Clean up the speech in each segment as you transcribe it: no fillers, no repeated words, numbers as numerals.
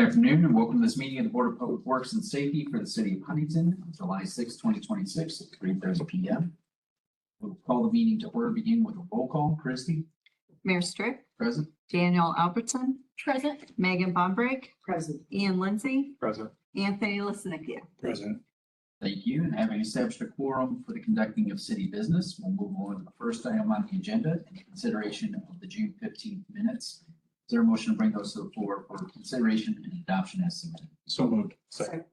Good afternoon and welcome to this meeting of the Board of Public Works and Safety for the City of Huntington, on July 6, 2026 at 3:30 p.m. We'll call the meeting to order, begin with a roll call. Christie, Mayor Strick, present. Daniel Albertson, Present. Megan Bombrake, Present. Ian Lindsay, Present. Anthony Lisnickia. Present. Thank you. And having established a quorum for the conducting of city business, we'll move on to the first item on the agenda, in consideration of the June 15th minutes. Is there a motion to bring those to the floor for consideration and adoption as submitted? So moved. Second.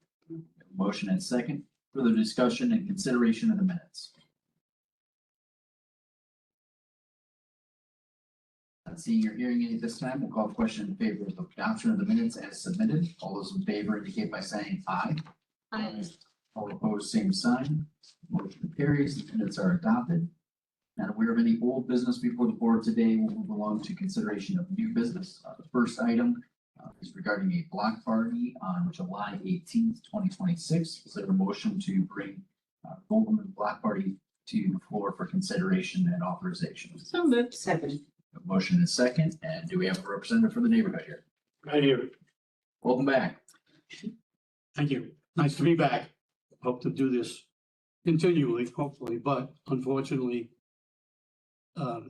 Motion and second. Further discussion and consideration of the minutes. Not seeing or hearing any at this time, we'll call the question in favor of the adoption of the minutes as submitted. All those in favor indicate by saying aye. Aye. All opposed, same sign. Motion carries. The minutes are adopted. Not aware of any old business before the board today. We'll move along to consideration of new business. The first item is regarding a block party on July 18th, 2026. Is there a motion to bring Goldman Block Party to the floor for consideration and authorization? So moved. Second. A motion and second. And do we have a representative from the neighborhood here? Right here. Welcome back. Thank you. Nice to be back. Hope to do this continually, hopefully, but unfortunately,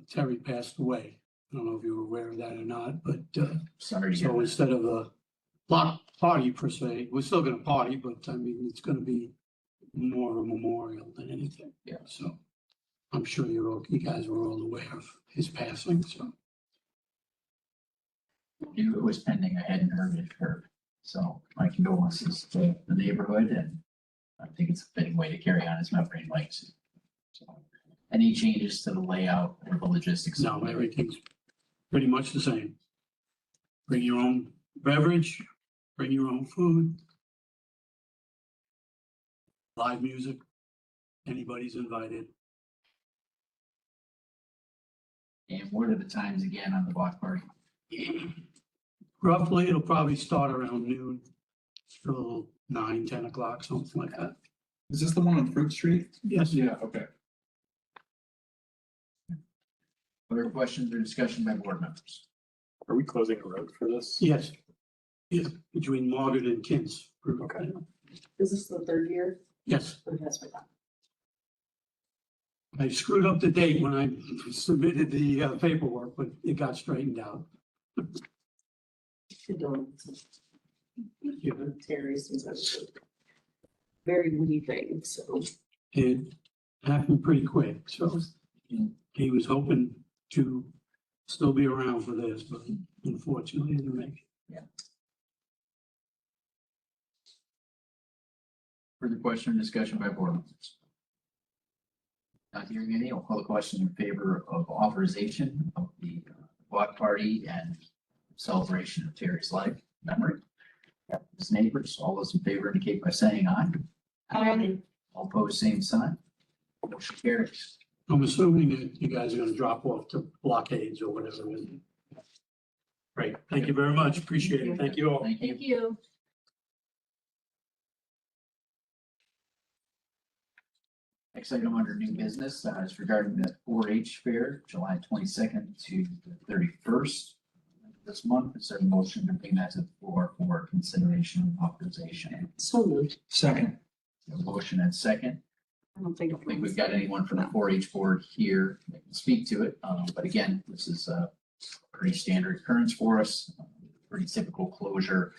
Terry passed away. I don't know if you were aware of that or not, but Sorry to hear so that. instead of a block party per se, we're still gonna party, but I mean, it's gonna be more of a memorial than anything. Yeah. So I'm sure you guys were all aware of his passing, so. Knew it was pending. I hadn't heard it occurred. So my condolences to the neighborhood, and I think it's a fitting way to carry on his memory and legacy. So, any changes to the layout or the logistics? No, everything's pretty much the same. Bring your own beverage, bring your own food. Live music, anybody's invited. And what are the times again on the block party? Roughly, it'll probably start around noon, till 9, 10 o'clock, something like that. Is this the one on Fruit Street? Yes. Yeah, okay. Other questions or discussion by board members? Are we closing a road for this? Yes. Yes, between Margaret and Kins. Okay. Is this the third year? Yes, Or has it? I screwed up the date when I submitted the paperwork, but it got straightened out. Condolences. Yeah. Terry's was a very wee thing, so. It happened pretty quick, so he was hoping to still be around for this, but unfortunately didn't make it. Further question or discussion by board members? Not hearing any, I'll call the question in favor of authorization of the block party and celebration of Terry's life memory. His neighbors, all those in favor indicate by saying aye. Aye. All opposed, same sign. Motion carries. I'm assuming that you guys are gonna drop off to blockades or whatever. Great, thank you very much, appreciate it, thank you all. Thank you. Thank you. Next item under new business is regarding the 4-H fair, July 22nd to the 31st this month. Is there a motion to bring that to the floor for consideration and authorization? So moved. Second. A motion and second. I don't think. I don't think we've got anyone from the 4-H board here that can speak to it. But again, this is a pretty standard occurrence for us, pretty typical closure.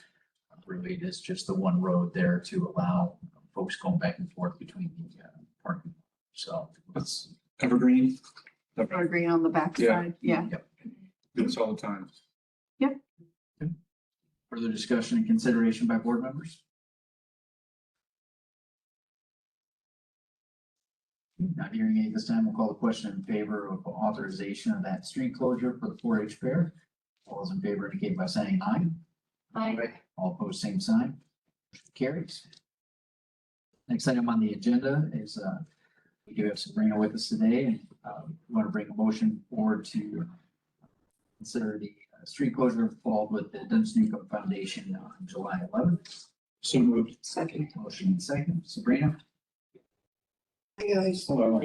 Really, it is just the one road there to allow folks going back and forth between the parking. So That's Evergreen. Agree on the backside, yeah. Do this all the time. further discussion and consideration by board members? Not hearing any this time, we'll call the question in favor of authorization of that street closure for the 4-H fair. All those in favor indicate by saying aye. Aye. All opposed, same sign. Carries. Next item on the agenda is, we do have Sabrina with us today, and we want to bring a motion forward to consider the street closure involved with the Duns Newcomb Foundation on July 11th. So moved. Second. Motion and second. Sabrina? Hi, guys. Hello.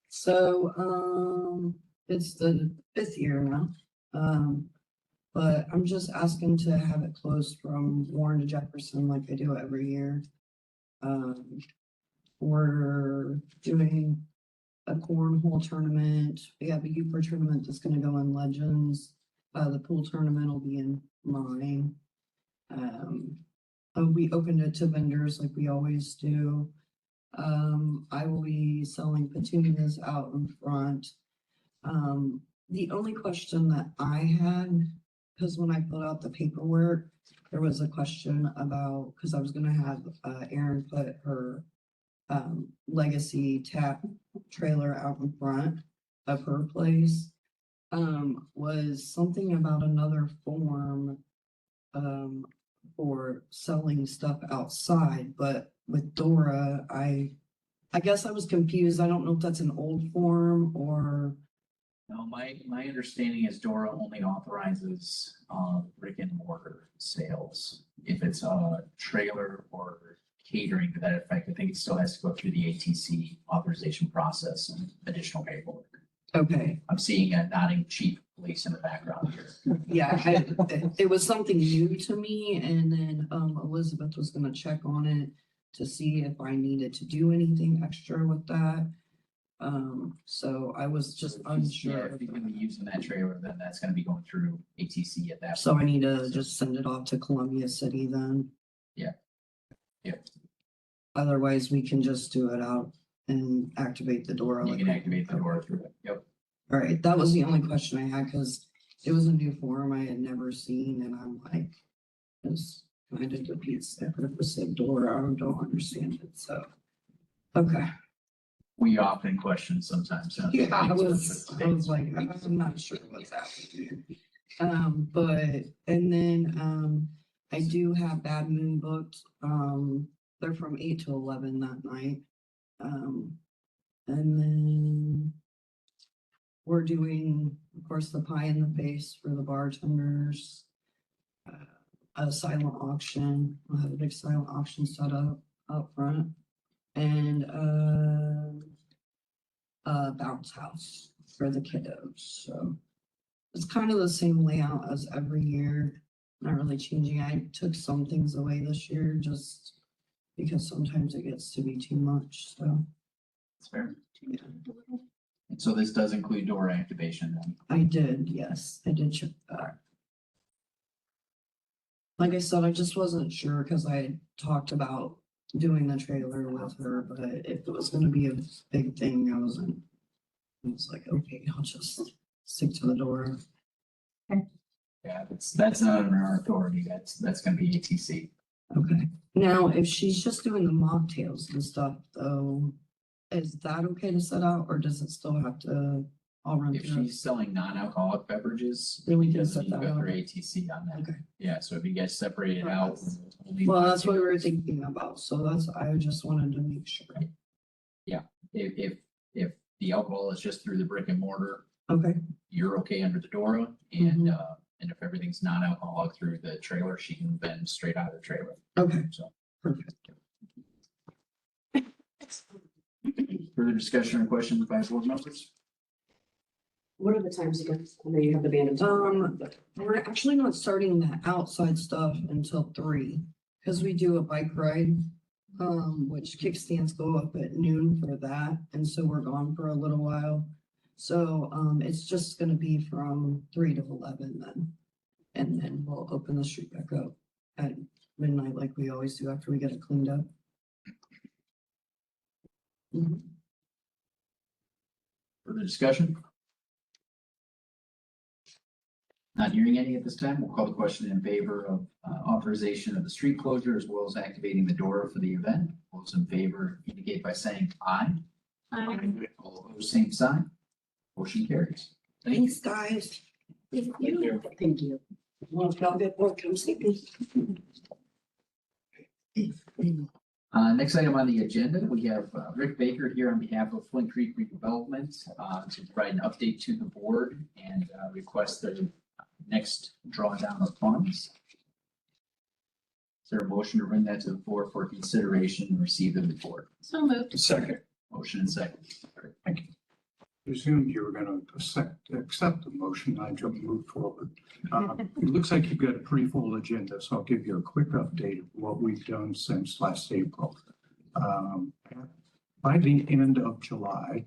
So, it's the 5th year now. But I'm just asking to have it closed from Warren to Jefferson like I do every year. We're doing a cornhole tournament. We have a Euchre tournament that's gonna go in Legends. The pool tournament will be in mine. We opened it to vendors like we always do. I will be selling petunias out in front. The only question that I had, because when I filled out the paperwork, there was a question about, because I was gonna have Erin put her legacy tap trailer out in front of her place. Was something about another form for selling stuff outside, but with Dora, I guess I was confused. I don't know if that's an old form or, No, my understanding is Dora only authorizes, brick and mortar sales. If it's a trailer or catering to that effect, I think it still has to go through the ATC authorization process and additional paperwork. okay, I'm seeing a nodding chief police in the background here. yeah, it was something new to me, and then Elizabeth was gonna check on it to see if I needed to do anything extra with that. So I was just Yeah, unsure. if you're gonna be using that trailer, then that's gonna be going through ATC at that. So I need to just send it off to Columbia City then? Yeah. Yeah. Otherwise, we can just do it out and activate the door. You can activate the door through it. Yep. All right, that was the only question I had, because it was a new form I had never seen, and I'm like, this kind of defeats the purpose of door. I don't understand it, so. Okay, We often question sometimes. huh? yeah, I was like, I'm not sure what's happening. But, and then, I do have Bad Moon booked, they're from 8 to 11 that night. And then we're doing, of course, the pie in the face for the bartenders. A silent auction, we'll have a big silent auction set up front. And, a bounce house for the kiddos, so. It's kind of the same layout as every year, not really changing. I took some things away this year just because sometimes it gets to be too much, so. That's fair. Yeah. And so this does include door activation then. I did, yes, I did check that. Like I said, I just wasn't sure because I had talked about doing the trailer with her, but if it was gonna be a big thing, I was like, okay, I'll just stick to the door. Yeah, that's not under our authority. That's gonna be ATC. Okay, now if she's just doing the mocktails and stuff though, is that okay to set out or does it still have to all run If through? she's selling non-alcoholic beverages, Then we it can doesn't set need to that go out. through ATC on that. Okay, Yeah, so if you guys separate it out. only well, that's what we were mocktails. thinking about, so that's, I just wanted to make sure. If the alcohol is just through the brick and mortar, Okay, you're okay under the Dora. And if everything's non-alcoholic through the trailer, she can vend straight out of the trailer. okay, So perfect. further discussion or questions by board members? What are the times again? I know you have the band. We're actually not starting the outside stuff until 3, because we do a bike ride. Which kickstands go up at noon for that, and so we're gone for a little while. So, it's just gonna be from 3 to 11 then. And then we'll open the street back up at midnight like we always do after we get it cleaned up. Mhm. Further discussion? Not hearing any at this time, we'll call the question in favor of authorization of the street closure as well as activating the door for the event. All those in favor indicate by saying aye. All opposed, same sign. Motion carries. Thank you. Thanks, guys. Thank you. Well, if y'all get more, come see me. Next item on the agenda, we have Rick Baker here on behalf of Flint Creek Redevelopment to provide an update to the board and request the next drawdown of funds. Is there a motion to bring that to the board for consideration and receive the report? So moved. Second. Motion and second. Thank you. presumed you were gonna accept the motion. I just moved forward. It looks like you've got a pretty full agenda, so I'll give you a quick update of what we've done since last April. By the end of July,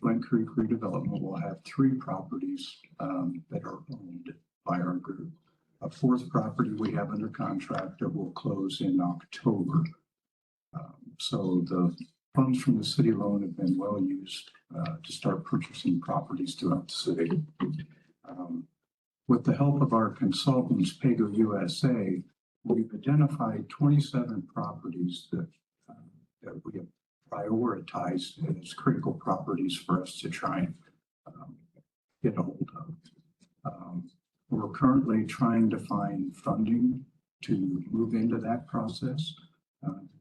Flint Creek Redevelopment will have 3 properties that are owned by our group. A 4th property we have under contract that will close in October. So the funds from the city loan have been well used to start purchasing properties throughout the city. With the help of our consultants, Pago USA, we've identified 27 properties that we have prioritized as critical properties for us to try and get a hold of. We're currently trying to find funding to move into that process,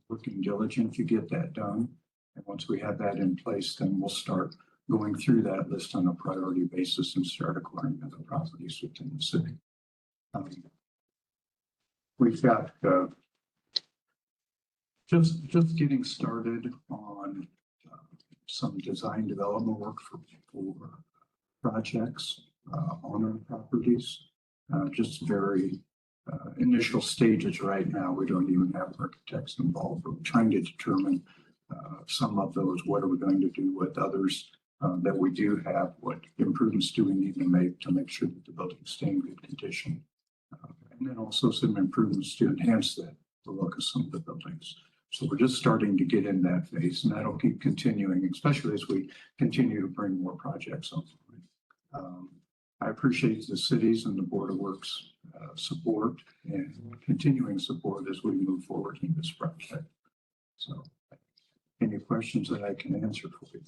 working diligent to get that done. And once we have that in place, then we'll start going through that list on a priority basis and start acquiring other properties within the city. We've got just getting started on some design development work for projects on our properties. Just very initial stages right now. We don't even have architects involved. We're trying to determine some of those. What are we going to do with others that we do have? What improvements do we need to make sure that the buildings stay in good condition? And then also some improvements to enhance the look of some of the buildings. So we're just starting to get in that phase, and that'll keep continuing, especially as we continue to bring more projects on. I appreciate the cities and the Board of Works support and continuing support as we move forward in this project. So any questions that I can answer for you?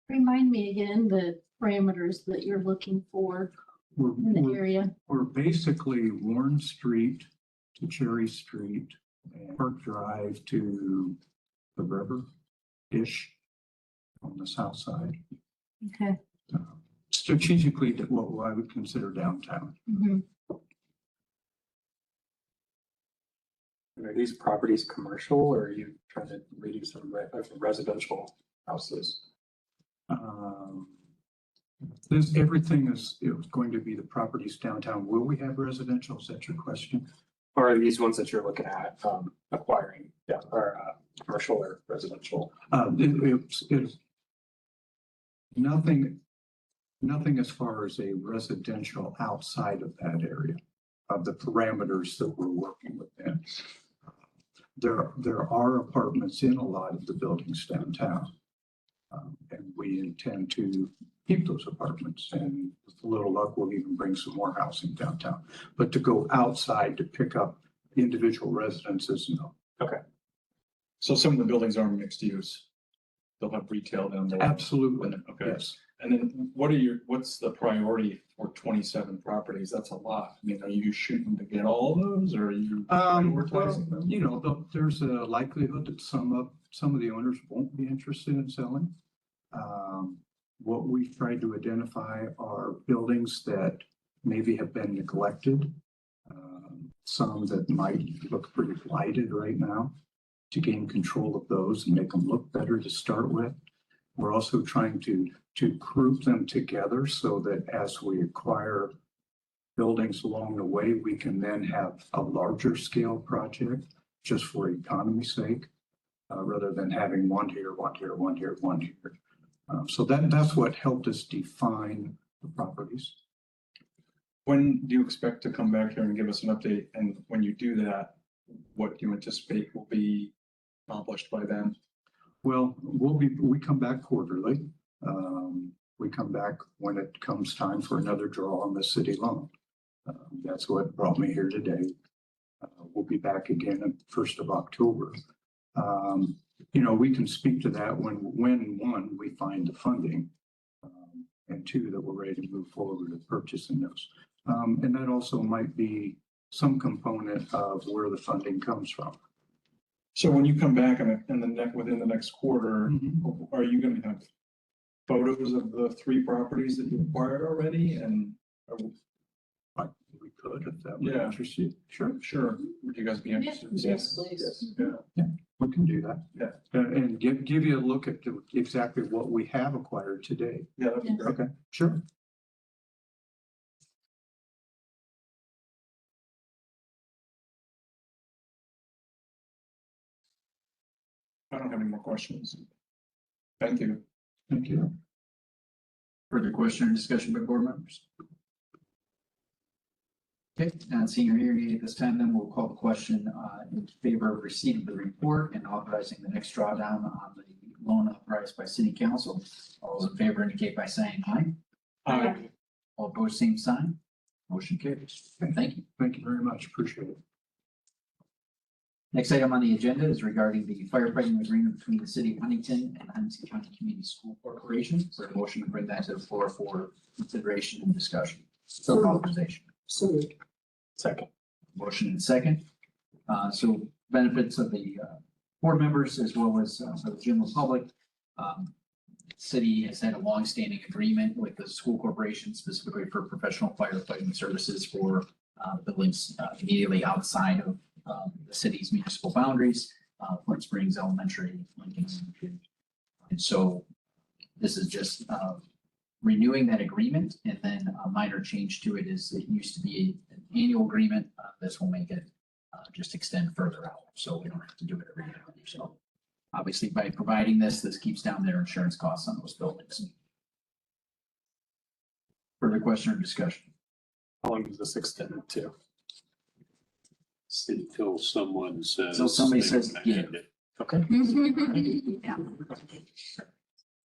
Remind me again the parameters that you're looking for in the area. We're basically Warren Street to Cherry Street and Park Drive to the river-ish on the south side. Okay. Strategically, what I would consider downtown. Mhm. Are these properties commercial or are you trying to reduce them residential houses? Everything is going to be the properties downtown. Will we have residential? Is that your question? Or are these ones that you're looking at acquiring, or commercial or residential? It's nothing as far as a residential outside of that area of the parameters that we're working within. There are apartments in a lot of the buildings downtown. And we intend to keep those apartments, and with a little luck, we'll even bring some more housing downtown. But to go outside to pick up individual residences, no. Okay. So some of the buildings are mixed use. They'll have retail down there. Absolutely. Okay. Yes. And then what's the priority for 27 properties? That's a lot. I mean, are you shooting to get all of those or are you prioritizing them? You know, there's a likelihood that some of the owners won't be interested in selling. What we've tried to identify are buildings that maybe have been neglected. Some that might look pretty blighted right now, to gain control of those and make them look better to start with. We're also trying to group them together so that as we acquire buildings along the way, we can then have a larger scale project just for economy's sake, rather than having one here, one here, one here, one here. So that's what helped us define the properties. When do you expect to come back here and give us an update? And when you do that, what do you anticipate will be accomplished by then? Well, we come back quarterly. We come back when it comes time for another draw on the city loan. That's what brought me here today. We'll be back again on 1st of October. You know, we can speak to that when one, we find the funding, and 2, that we're ready to move forward with purchasing those. And that also might be some component of where the funding comes from. So when you come back within the next quarter, are you going to have photos of the 3 properties that you acquired already? And We could, if that would Yeah. interest you. Sure. sure, would you guys be interested? Yes, please. Yeah. We can do that. Yeah. And give you a look at exactly what we have acquired today. Yeah, that'd be Yes. great. Okay, sure. I don't have any more questions. Thank you. Thank you. Further question or discussion by board members? Okay, not seeing or hearing any at this time, then we'll call the question in favor of receipt of the report and authorizing the next drawdown on the loan authorized by city council. All those in favor indicate by saying aye. Aye. All opposed, same sign. Motion carries. Thank you. Thank you very much. Appreciate it. Next item on the agenda is regarding the firefighting agreement between the city of Huntington and Huntington County Community School Corporation. Is there a motion to bring that to the floor for consideration and discussion? So moved. Authorization. So moved. Second. Motion and second. So benefits of the board members as well as for the general public. City has had a longstanding agreement with the school corporation specifically for professional firefighting services for buildings immediately outside of the city's municipal boundaries, Flint Springs Elementary, Lincoln. And so this is just renewing that agreement, and then a minor change to it is it used to be an annual agreement. This will make it just extend further out, so we don't have to do it every year. So obviously by providing this, this keeps down their insurance costs on those buildings. Further question or discussion? How long does this extend to? Until someone says. So somebody they says, wanna yeah. end it. Okay. Yeah.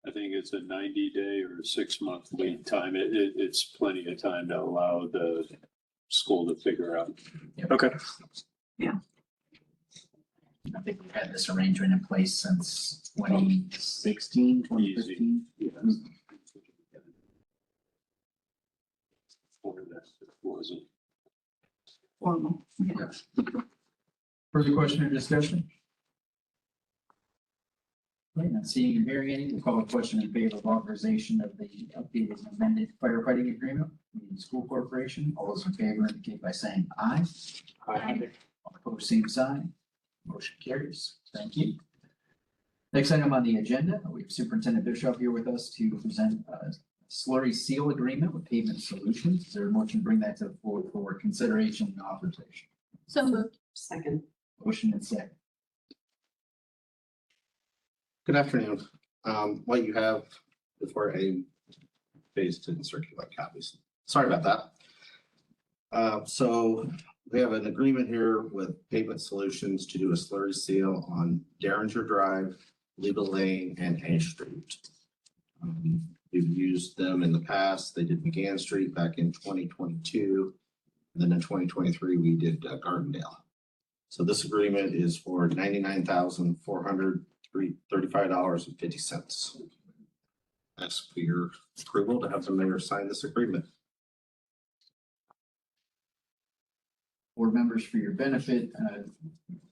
I think it's a 90-day or a 6-month lead time. It's plenty of time to allow the school to figure out. Okay. I think we've had this arrangement in place since 2016, 2015. Or that it wasn't. Formal. Further question or discussion? Okay, not seeing and hearing any, we'll call a question in favor of authorization of the updated and amended firefighting agreement with the school corporation. All those in favor indicate by saying aye. Aye. All opposed, same sign. Motion carries. Thank you. Next item on the agenda, we have Superintendent Bishop here with us to present a slurry seal agreement with Pavement Solutions. Is there a motion to bring that to the floor for consideration and authorization? So moved. Second. Motion and second. Good afternoon. What you have before a phase didn't circulate copies. Sorry about that. So we have an agreement here with Pavement Solutions to do a slurry seal on Derringer Drive, Leba Lane, and Ash Street. We've used them in the past. They did McGann Street back in 2022. And then in 2023, we did Gardendale. So this agreement is for $99,435.50. Ask for your approval to have the mayor sign this agreement. Board members, for your benefit,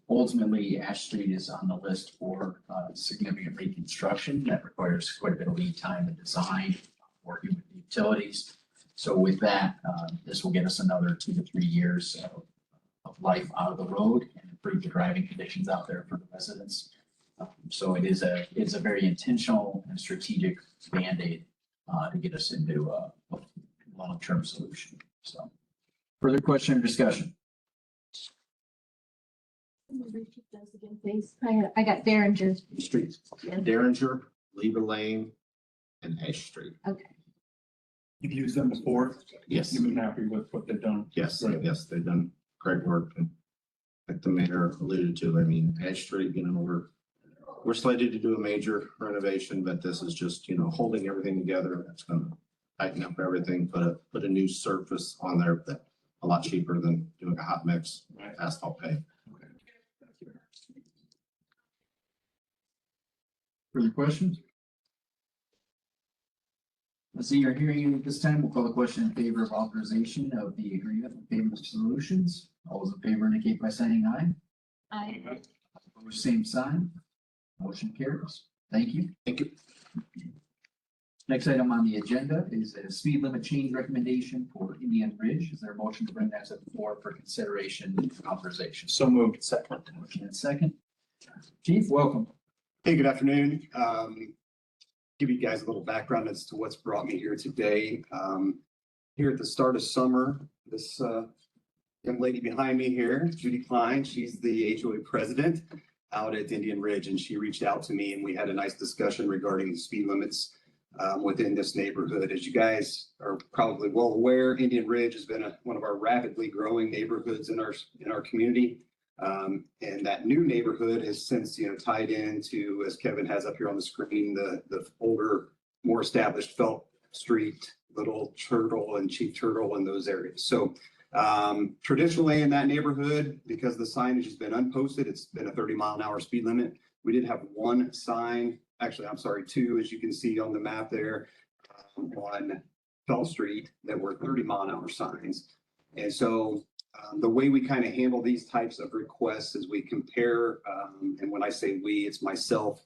ultimately Ash Street is on the list for significant reconstruction that requires quite a bit of lead time and design, working with the utilities. So with that, this will get us another 2 to 3 years of life out of the road and improve the driving conditions out there for the residents. So it's a very intentional and strategic Band-Aid to get us into a long-term solution. So further question or discussion? Repeat those again, please. I got Derringer. Streets, Yeah. Derringer, Leba Lane, and Ash Street. Okay. You've used them before? Yes, You've been happy with what they've done? yes, Right. yes, they've done great work. And like the mayor alluded to, I mean, Ash Street, we're slated to do a major renovation, but this is just, holding everything together. It's gonna tighten up everything, put a new surface on there that a lot cheaper than doing a hot mix Right. asphalt pave. Okay. Thank you. Further questions? Let's see your hearing at this time. We'll call the question in favor of authorization of the agreement with Pavement Solutions. All those in favor indicate by saying aye. Aye. Opposed, same sign. Motion carries. Thank you. Thank you. Next item on the agenda is a speed limit change recommendation for Indian Ridge. Is there a motion to bring that to the floor for consideration and authorization? So moved. Second. Motion and second. Chief, welcome. Hey, good afternoon. Give you guys a little background as to what's brought me here today. Here at the start of summer, this young lady behind me here, Judy Klein, she's the HOA president out at Indian Ridge, and she reached out to me and we had a nice discussion regarding the speed limits within this neighborhood. As you guys are probably well aware, Indian Ridge has been one of our rapidly growing neighborhoods in our community. And that new neighborhood has since, tied into, as Kevin has up here on the screen, the older, more established Felt Street, Little Turtle and Chief Turtle in those areas. So traditionally in that neighborhood, because the signage has been unposted, it's been a 30-mile-an-hour speed limit. We did have one sign, actually, I'm sorry, two, as you can see on the map there, on Felt Street that were 30-mile-an-hour signs. And so the way we kind of handle these types of requests is we compare, and when I say we, it's myself,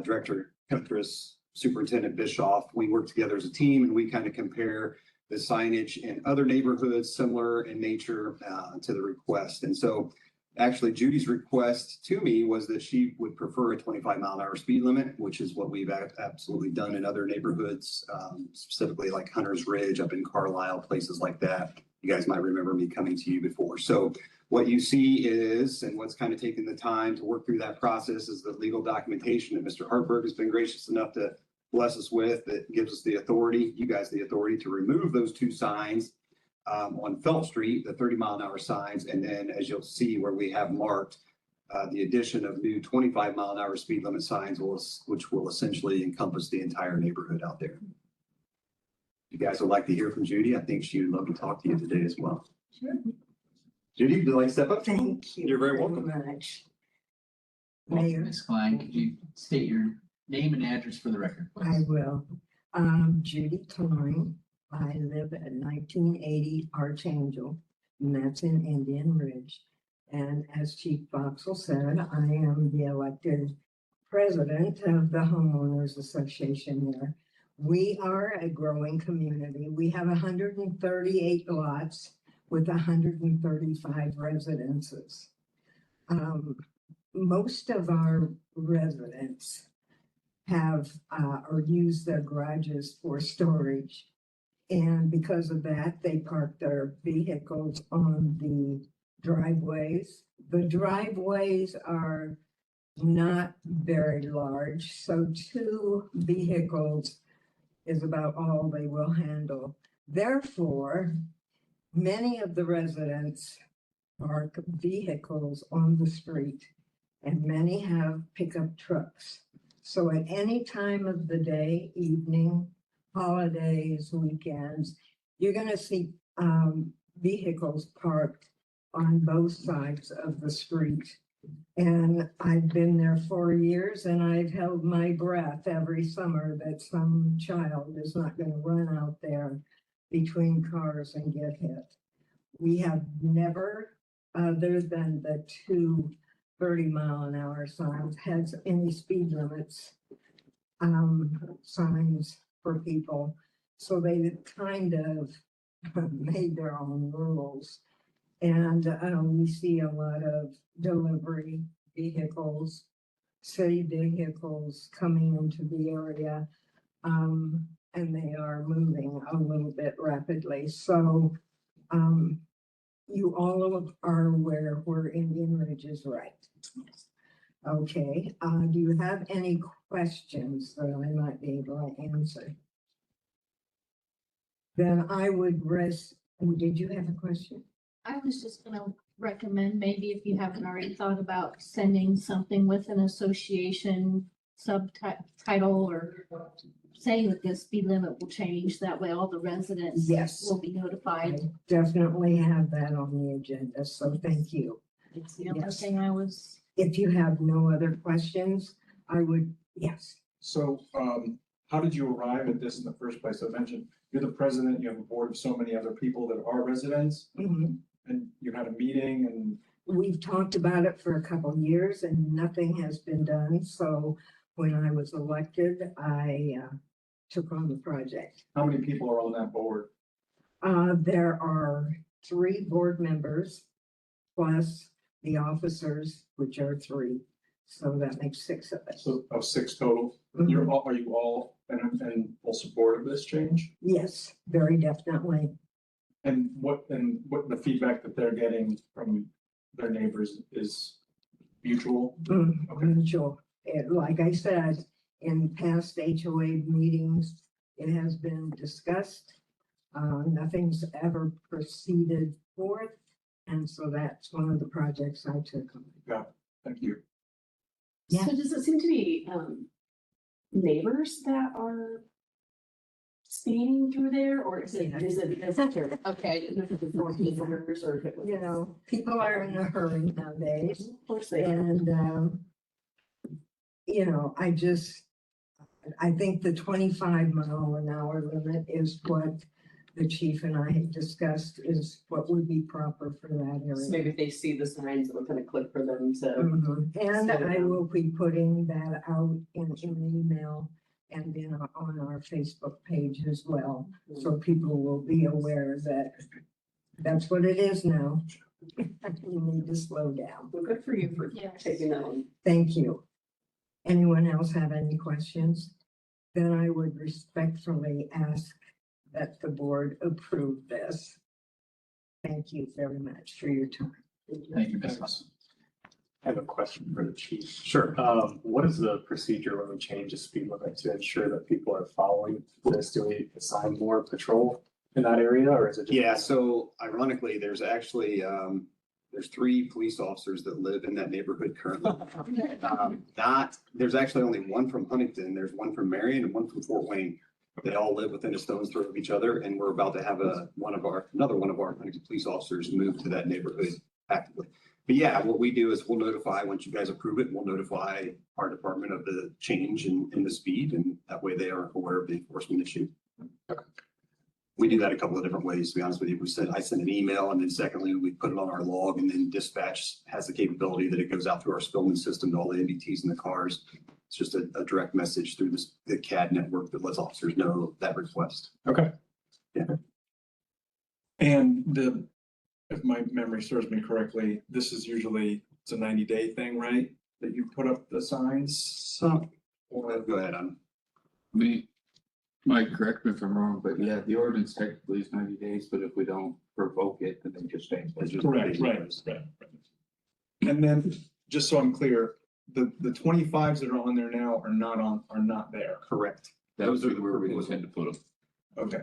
Director Huntress, Superintendent Bischoff. We work together as a team and we kind of compare the signage in other neighborhoods similar in nature to the request. And so actually Judy's request to me was that she would prefer a 25-mile-an-hour speed limit, which is what we've absolutely done in other neighborhoods, specifically like Hunter's Ridge up in Carlisle, places like that. You guys might remember me coming to you before. So what you see is, and what's kind of taken the time to work through that process, is the legal documentation that Mr. Hartberg has been gracious enough to bless us with, that gives us the authority, you guys the authority to remove those two signs on Felt Street, the 30-mile-an-hour signs. And then as you'll see where we have marked the addition of new 25-mile-an-hour speed limit signs, which will essentially encompass the entire neighborhood out there. You guys would like to hear from Judy. I think she would love to talk to you today as well. Sure. Judy, would you like to step up? Thank you. You're very welcome. Much. Welcome, Mayor. Ms. Klein, could you state your name and address for the record, I please? will. Judy Klein. I live at 1980 Archangel, and that's in Indian Ridge. And as Chief Boxell said, I am the elected president of the homeowners association there. We are a growing community. We have 138 lots with 135 residences. Most of our residents have or use their garages for storage. And because of that, they park their vehicles on the driveways. The driveways are not very large, so 2 vehicles is about all they will handle. Therefore, many of the residents park vehicles on the street and many have pickup trucks. So at any time of the day, evening, holidays, weekends, you're gonna see vehicles parked on both sides of the street. And I've been there 4 years and I've held my breath every summer that some child is not going to run out there between cars and get hit. We have never, other than the 2 30-mile-an-hour signs, has any speed limits signs for people. So they kind of made their own rules. And we see a lot of delivery vehicles, city vehicles coming into the area, and they are moving a little bit rapidly. So you all are aware where Indian Ridge is right. Okay, do you have any questions that I might be able to answer? Then I would did you have a question? I was just gonna recommend, maybe if you haven't already thought about sending something with an association subtitle or saying that the speed limit will change, that way all the residents Yes. will be notified. I definitely have that on the agenda, so thank you. It's the only Yes. thing I was. If you have no other questions, I would, yes. So, how did you arrive at this in the first place? I mentioned you're the president, you have a board of so many other people that are residents, Mhm. and you had a meeting and We've talked about it for a couple of years and nothing has been done. So when I was elected, I took on the project. how many people are on that board? There are 3 board members plus the officers, which are 3. So that makes 6 of us. So of 6 total, are you all in full support of this change? Yes, very definitely. And what the feedback that they're getting from their neighbors is mutual? Mutual. Like I said, in past HOA meetings, it has been discussed. Nothing's ever proceeded forth. And so that's one of the projects I took on. Thank you. Yeah. So does it seem to be, neighbors that are speeding through there, or is it, okay, I didn't know if it was more neighbors or if it was. You know, people are in a hurry nowadays. Of course they are. And, you know, I think the 25-mile-an-hour limit is what the chief and I had discussed is what would be proper for that So area. maybe if they see the signs, it would kind of click for them to. And slow I down. will be putting that out in an email and then on our Facebook page as well. So people will be aware that that's what it is now. You need to slow down. Well, good for you for Yes. taking that one. Thank you. Anyone else have any questions? Then I would respectfully ask that the board approve this. Thank you very much for your time. Thank you, Ms. Lawson. I have a question for the chief. Sure. What is the procedure when we change the speed limit to ensure that people are following this? Do we assign more patrol in that area or is it? just- Yeah, so ironically, there's actually, there's 3 police officers that live in that neighborhood currently. There's actually only one from Huntington, there's one from Marion and one from Fort Wayne. They all live within a stone's throw of each other, and we're about to have another one of our Huntington police officers move to that neighborhood actively. But yeah, what we do is we'll notify, once you guys approve it, we'll notify our department of the change in the speed, and that way they are aware of the enforcement issue. We do that a couple of different ways, to be honest with you. I send an email, and then secondly, we put it on our log, and then dispatch has the capability that it goes out through our Spillman system to all the MDTs in the cars. It's just a direct message through the CAD network that lets officers know that request. Okay. Yeah. And if my memory serves me correctly, this is usually, it's a 90-day thing, right? That you put up the signs? So, go ahead, Mike, correct me if I'm wrong, but yeah, the ordinance technically is 90 days, but if we don't provoke it, then they just stay. Correct, right. And then, just so I'm clear, the 25s that are on there now are not there. Correct. Those are where we intend to put them. Okay.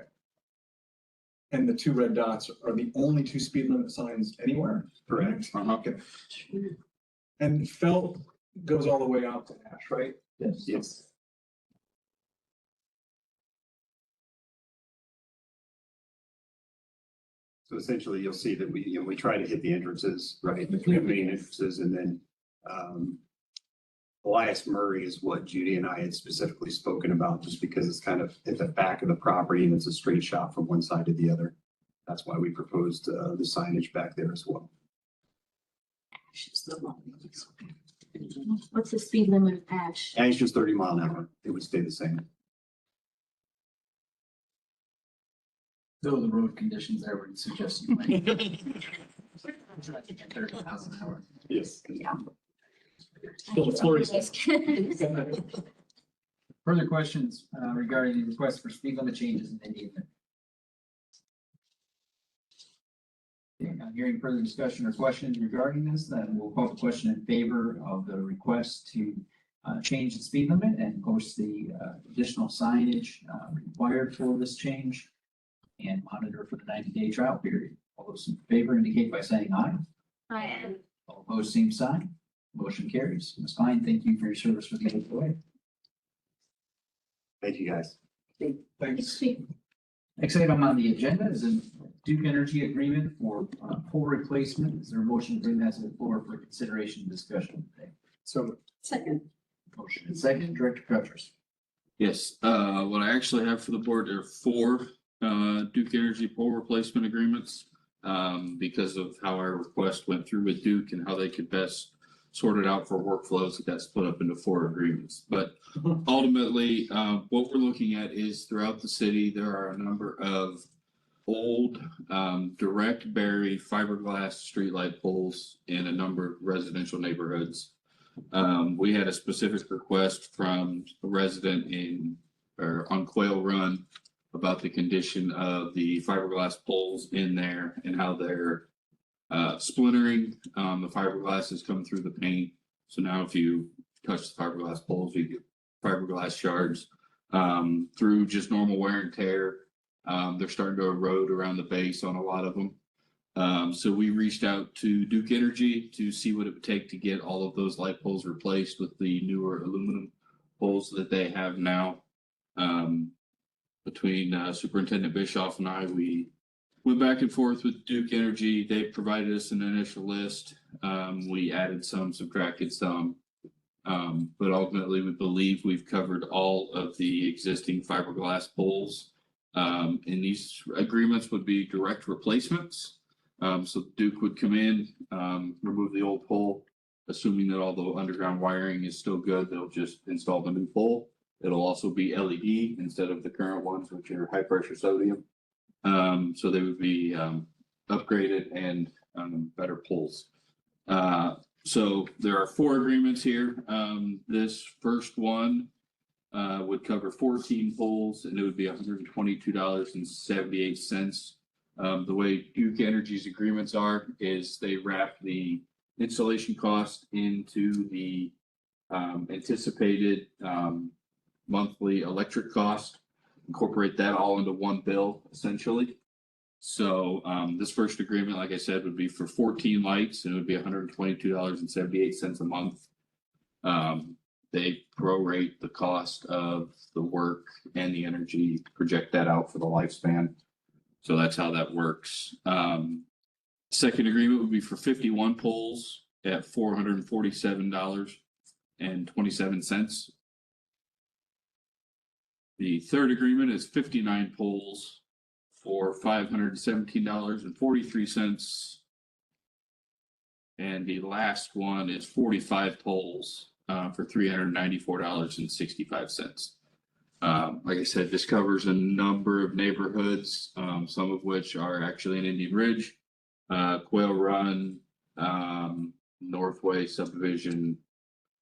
And the 2 red dots are the only 2 speed limit signs anywhere? Correct. Okay. And Felt goes all the way out to Ash, right? Yes. So essentially, you'll see that we try to hit the entrances, right, the 3 main entrances, and then, Elias Murray is what Judy and I had specifically spoken about, just because it's kind of at the back of the property and it's a straight shot from one side to the other. That's why we proposed, the signage back there as well. What's the speed limit of Ash? And it's just 30 mile an hour. It would stay the same. Though the road conditions there would suggest you might. 30 miles an hour. Yes. Yeah. Further questions regarding the request for speed limit changes in Indian? Okay, not hearing further discussion or questions regarding this, then we'll call the question in favor of the request to change the speed limit and post the additional signage required for this change and monitor for the 90-day trial period. All those in favor indicate by saying aye. I am. All opposed, same sign. Motion carries. Ms. Fine, thank you for your service with the HOA. Thank you, guys. Thanks. Next item on the agenda is a Duke Energy agreement for pole replacement. Is there a motion to bring that to the floor for consideration and discussion today? So Second. Motion and second, Director Cutters. Yes, what I actually have for the board, there are 4 Duke Energy pole replacement agreements. Because of how our request went through with Duke and how they could best sort it out for workflows, it got split up into 4 agreements. But ultimately, what we're looking at is throughout the city, there are a number of old direct bury fiberglass streetlight poles in a number of residential neighborhoods. We had a specific request from a resident on Quail Run about the condition of the fiberglass poles in there and how they're splintering. The fiberglass has come through the paint. So now if you touch the fiberglass poles, you get fiberglass shards through just normal wear and tear. They're starting to erode around the base on a lot of them. So we reached out to Duke Energy to see what it would take to get all of those light poles replaced with the newer aluminum poles that they have now. Between Superintendent Bischoff and I, we went back and forth with Duke Energy. They provided us an initial list. We added some, subtracted some. But ultimately, we believe we've covered all of the existing fiberglass poles. And these agreements would be direct replacements. So Duke would come in, remove the old pole, assuming that all the underground wiring is still good, they'll just install the new pole. It'll also be LED instead of the current ones, which are high pressure sodium. So they would be upgraded and better poles. So there are 4 agreements here. This first one would cover 14 poles and it would be $122.78. The way Duke Energy's agreements are is they wrap the installation cost into the anticipated monthly electric cost, incorporate that all into one bill essentially. So this first agreement, like I said, would be for 14 lights and it would be $122.78 a month. They prorate the cost of the work and the energy, project that out for the lifespan. So that's how that works. Second agreement would be for 51 poles at $447.27. The third agreement is 59 poles for $517.43. And the last one is 45 poles for $394.65. Like I said, this covers a number of neighborhoods, some of which are actually in Indian Ridge, Quail Run, Northway subdivision.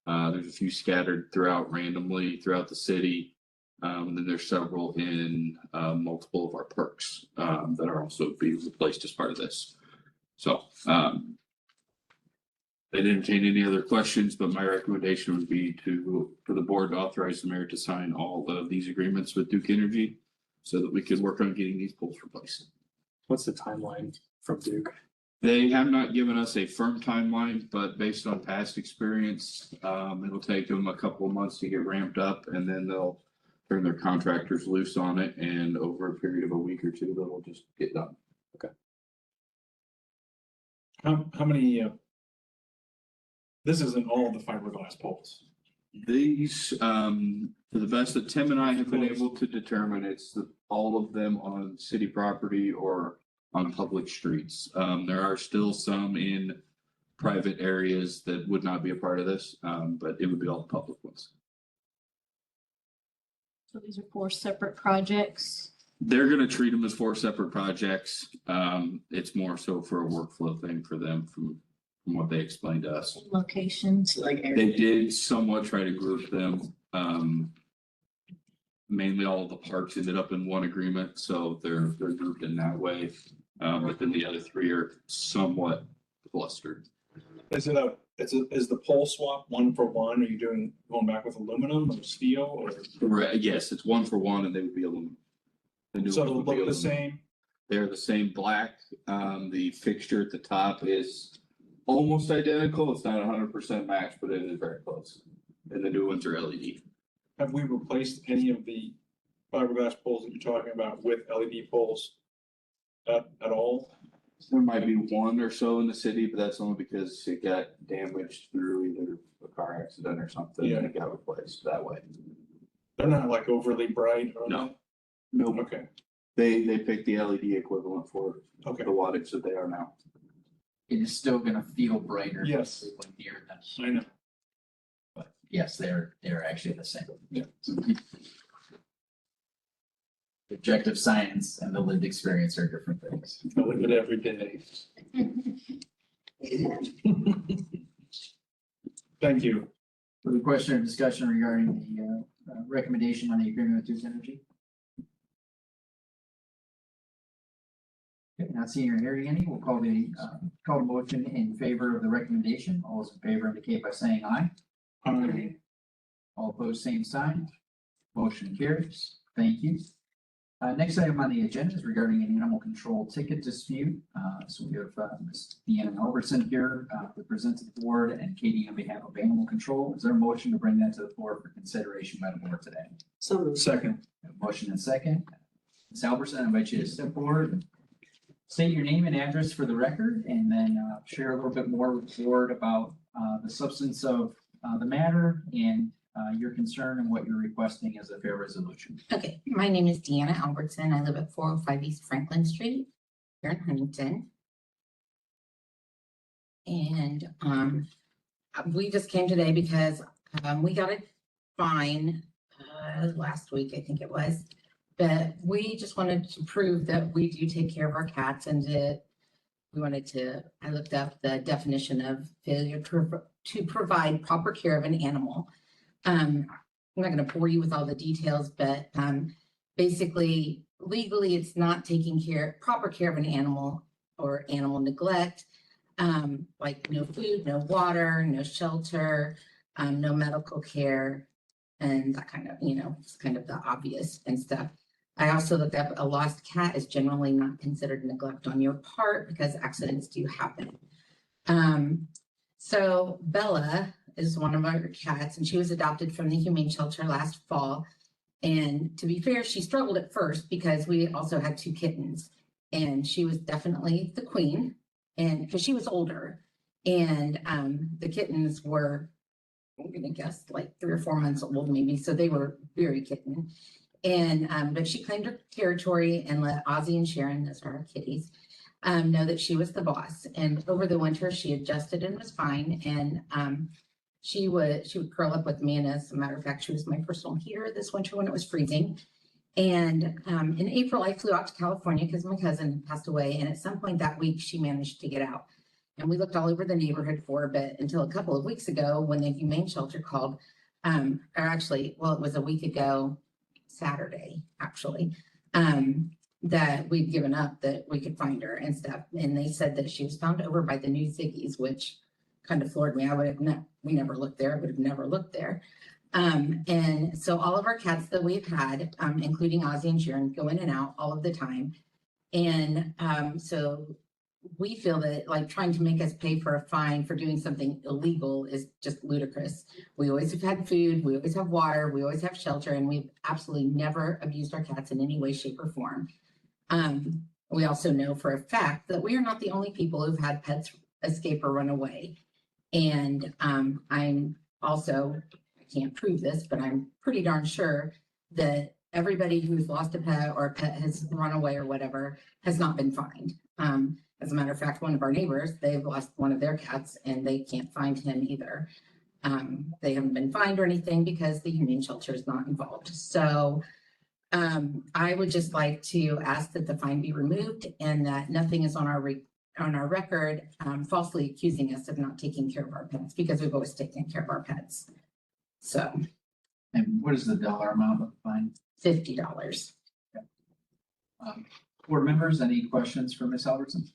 There's a few scattered randomly throughout the city. And then there's several in multiple of our parks that are also being replaced as part of this. So they didn't entertain any other questions, but my recommendation would be for the board to authorize the mayor to sign all of these agreements with Duke Energy so that we could work on getting these poles replaced. What's the timeline from Duke? They have not given us a firm timeline, but based on past experience, it'll take them a couple of months to get ramped up and then they'll turn their contractors loose on it, and over a period of a week or two, they'll just get done. Okay. How many, this isn't all the fiberglass poles. These, to the best that Tim and I have been able to determine, it's all of them on city property or on public streets. There are still some in private areas that would not be a part of this, but it would be all the public ones. So these are 4 separate projects. They're gonna treat them as 4 separate projects. It's more so for a workflow thing for them from what they explained to us. Locations. They did somewhat try to group them. Mainly all of the parks ended up in one agreement, so they're grouped in that way. But then the other 3 are somewhat clustered. Is the pole swap 1 for 1? Are you going back with aluminum or steel or? Right, yes, it's 1 for 1 and they would be aluminum. The new So ones it'll would be look the aluminum. same? They're the same black. The fixture at the top is almost identical. It's not 100% matched, but it is very close. And the new ones are LED. Have we replaced any of the fiberglass poles that you're talking about with LED poles at all? There might be 1 or so in the city, but that's only because it got damaged through either a car accident or something and it got replaced that way. They're not like overly bright or? No. Nope. Okay, They picked the LED equivalent for okay. the wattage that they are now. It is still gonna feel brighter. Yes. When near them. I know. But yes, they're actually the same. Yeah. Objective science and the lived experience are different things. I live it every day. Thank you. Further question or discussion regarding the recommendation on the agreement with Duke Energy? Okay, not seeing or hearing any, we'll call the motion in favor of the recommendation. All those in favor indicate by saying aye. All opposed, same sign. Motion carries. Thank you. Next item on the agenda is regarding an animal control ticket dispute. So we have Ms. Deanna Albertson here to present to the board, and Katie on behalf of Animal Control. Is there a motion to bring that to the floor for consideration by the board today? So moved. Second. Motion and second. Ms. Albertson, I invite you to step forward and state your name and address for the record, and then share a little bit more with the board about the substance of the matter and your concern and what you're requesting as a fair resolution. Okay, my name is Deanna Albertson. I live at 405 East Franklin Street here in Huntington. And we just came today because we got a fine last week, I think it was. But we just wanted to prove that we do take care of our cats, and I looked up the definition of failure to provide proper care of an animal. I'm not going to bore you with all the details, but basically, legally, it's not taking proper care of an animal or animal neglect, like no food, no water, no shelter, no medical care, and that kind of, it's kind of the obvious and stuff. I also looked up a lost cat is generally not considered neglect on your part because accidents do happen. So Bella is one of our cats, and she was adopted from the Humane Shelter last fall. And to be fair, she struggled at first because we also had 2 kittens, and she was definitely the queen, and because she was older, and the kittens were, I'm gonna guess, like 3 or 4 months old maybe, so they were very kitten. And but she claimed her territory and let Ozzy and Sharon, those are our kitties, know that she was the boss. And over the winter, she adjusted and was fine. And she would curl up with me. And as a matter of fact, she was my personal heater this winter when it was freezing. And in April, I flew out to California because my cousin passed away. And at some point that week, she managed to get out. And we looked all over the neighborhood for her, but until a couple of weeks ago when the Humane Shelter called, or actually, well, it was a week ago, Saturday, actually, that we'd given up that we could find her and stuff. And they said that she was found over by the New Ziggy's, which kind of floored me. We never looked there. I would have never looked there. And so all of our cats that we've had, including Ozzy and Sharon, go in and out all of the time. And so we feel that like trying to make us pay for a fine for doing something illegal is just ludicrous. We always have had food, we always have water, we always have shelter, and we've absolutely never abused our cats in any way, shape, or form. We also know for a fact that we are not the only people who've had pets escape or run away. And I'm also, I can't prove this, but I'm pretty darn sure that everybody who's lost a pet or a pet has run away or whatever has not been fined. As a matter of fact, one of our neighbors, they've lost one of their cats and they can't find him either. They haven't been fined or anything because the Humane Shelter is not involved. So I would just like to ask that the fine be removed and that nothing is on our record falsely accusing us of not taking care of our pets, because we've always taken care of our pets. So. And what is the dollar amount of the fine? $50. Board members, any questions for Ms. Albertson?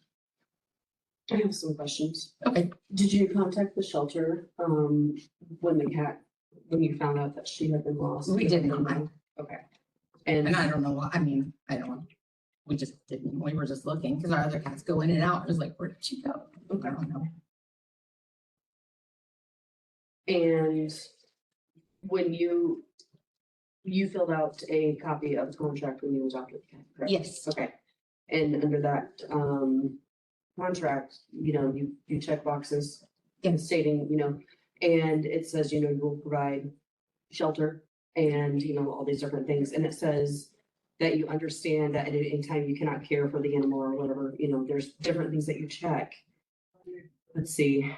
I have some questions. Okay. Did you contact the shelter when you found out that she had been lost? We did not. Okay. And I don't know why. I mean, we just didn't. We were just looking because our other cats go in and out. It was like, where did she go? I don't know. And when you filled out a copy of the contract when you adopted the cat, correct? Yes. Okay. And under that contract, you check boxes stating, and it says, you will provide shelter and, all these different things. And it says that you understand that at any time you cannot care for the animal or whatever, there's different things that you check. Let's see.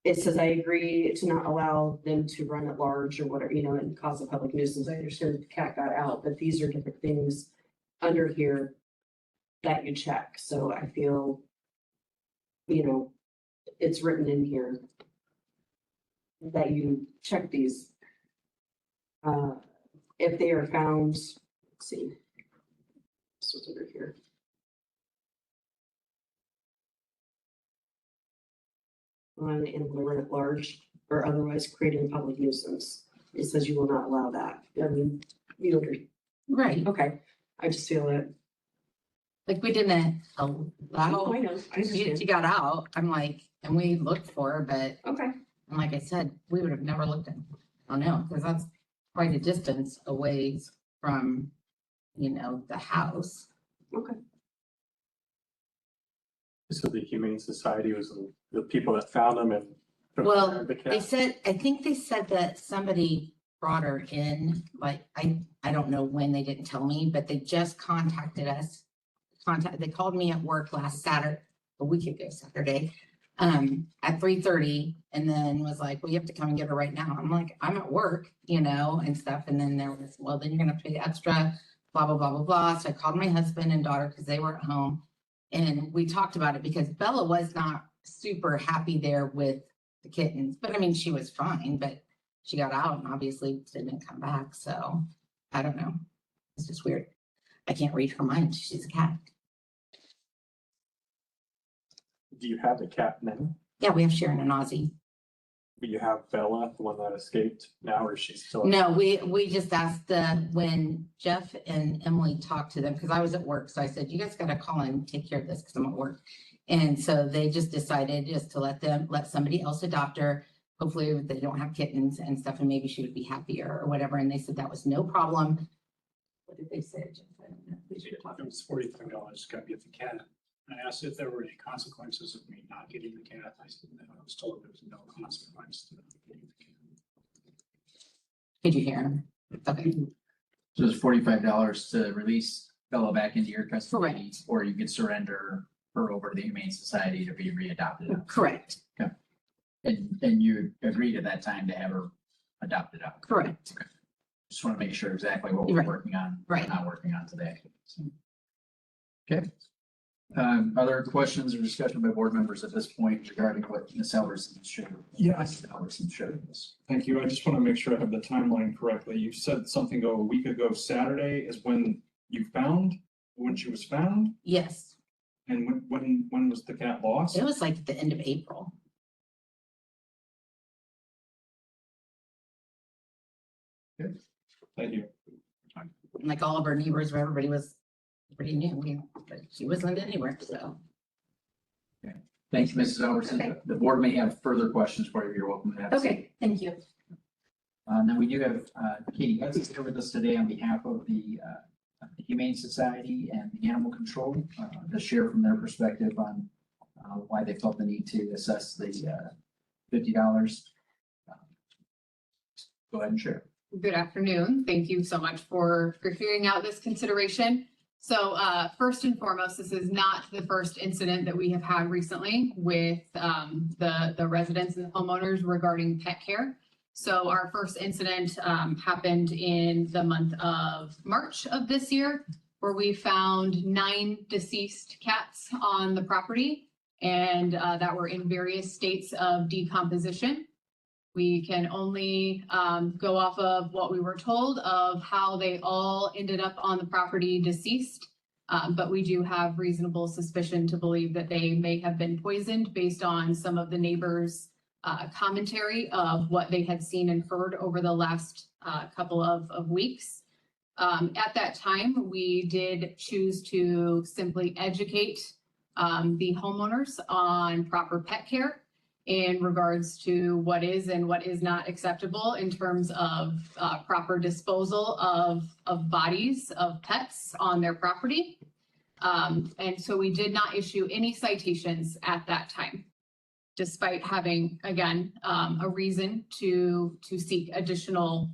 It says, I agree to not allow them to run at large or whatever, and cause a public nuisance. I understand that the cat got out, but these are different things under here that you check. So I feel you know, it's written in here that you check these. If they are found, let's see. This was over here. On an animal at large or otherwise creating a public nuisance. It says you will not allow that. I mean, you don't agree. Right, Okay, I just feel it. like we didn't allow, I know, I she understand. got out, I'm like, and we looked for her, but, Okay, and like I said, we would have never looked at, I don't know, because that's quite a distance away from, you know, the house. okay. So the Humane Society was the people that found them and. Well, the they cat. said, I think they said that somebody brought her in, like, I don't know when, they didn't tell me, but they just contacted us. They called me at work last Saturday, a week ago Saturday, at 3:30, and then was like, well, you have to come and get her right now. I'm like, I'm at work, you know, and stuff. And then there was, well, then you're gonna pay extra, blah, blah, blah, blah, blah. So I called my husband and daughter because they were at home. And we talked about it because Bella was not super happy there with the kittens, but I mean, she was fine, but she got out and obviously didn't come back. So I don't know. It's just weird. I can't read her mind. She's a cat. Do you have the cat now? Yeah, we have Sharon and Ozzy. Do you have Bella, the one that escaped now, or is she still? No, we just asked when Jeff and Emily talked to them, because I was at work. So I said, you guys got to call and take care of this because I'm at work. And so they just decided just to let somebody else adopt her. Hopefully they don't have kittens and stuff, and maybe she would be happier or whatever. And they said that was no problem. What did they say, Jeff? I don't know. It was $45 to get the cat. I asked if there were any consequences of me not getting the cat. I said, no, I was told there was no consequence to not getting the cat. Did you hear him? Okay. So it's $45 to release Bella back into your custody, Correct. or you could surrender her over to the Humane Society to be readopted. Correct. And you agreed at that time to have her adopted out. Correct. Just want to make sure exactly what we're Right. working on, Right. not working on today. So. Okay. Other questions or discussion by board members at this point regarding what Ms. Alverson shared? Yeah. Ms. Alverson shared with us. Thank you. I just want to make sure I have the timeline correctly. You said something a week ago, Saturday is when when she was found? Yes. And when was the cat lost? It was like at the end of April. Thank you. Like all of our neighbors, where everybody was pretty new, you know, but she wasn't anywhere, so. Thanks, Mrs. Alverson. The board may have further questions for you. You're welcome to have. Okay, thank you. And then we do have Katie Hudson here with us today on behalf of the Humane Society and the Animal Control to share from their perspective on why they felt the need to assess the $50. Go ahead and share. Good afternoon. Thank you so much for hearing out this consideration. So first and foremost, this is not the first incident that we have had recently with the residents and the homeowners regarding pet care. So our first incident happened in the month of March of this year, where we found 9 deceased cats on the property and that were in various states of decomposition. We can only go off of what we were told of how they all ended up on the property deceased. But we do have reasonable suspicion to believe that they may have been poisoned based on some of the neighbors' commentary of what they had seen and heard over the last couple of weeks. At that time, we did choose to simply educate the homeowners on proper pet care in regards to what is and what is not acceptable in terms of proper disposal of bodies of pets on their property. And so we did not issue any citations at that time, despite having, again, a reason to seek additional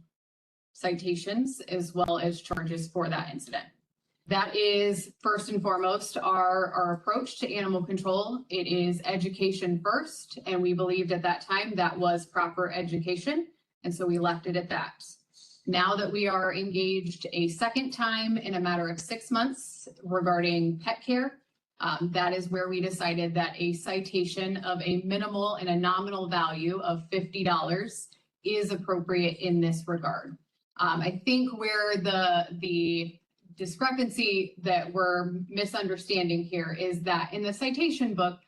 citations as well as charges for that incident. That is first and foremost our approach to animal control. It is education first, and we believed at that time that was proper education, and so we left it at that. Now that we are engaged a second time in a matter of 6 months regarding pet care, That is where we decided that a citation of a minimal and a nominal value of $50 is appropriate in this regard. I think where the discrepancy that we're misunderstanding here is that in the citation book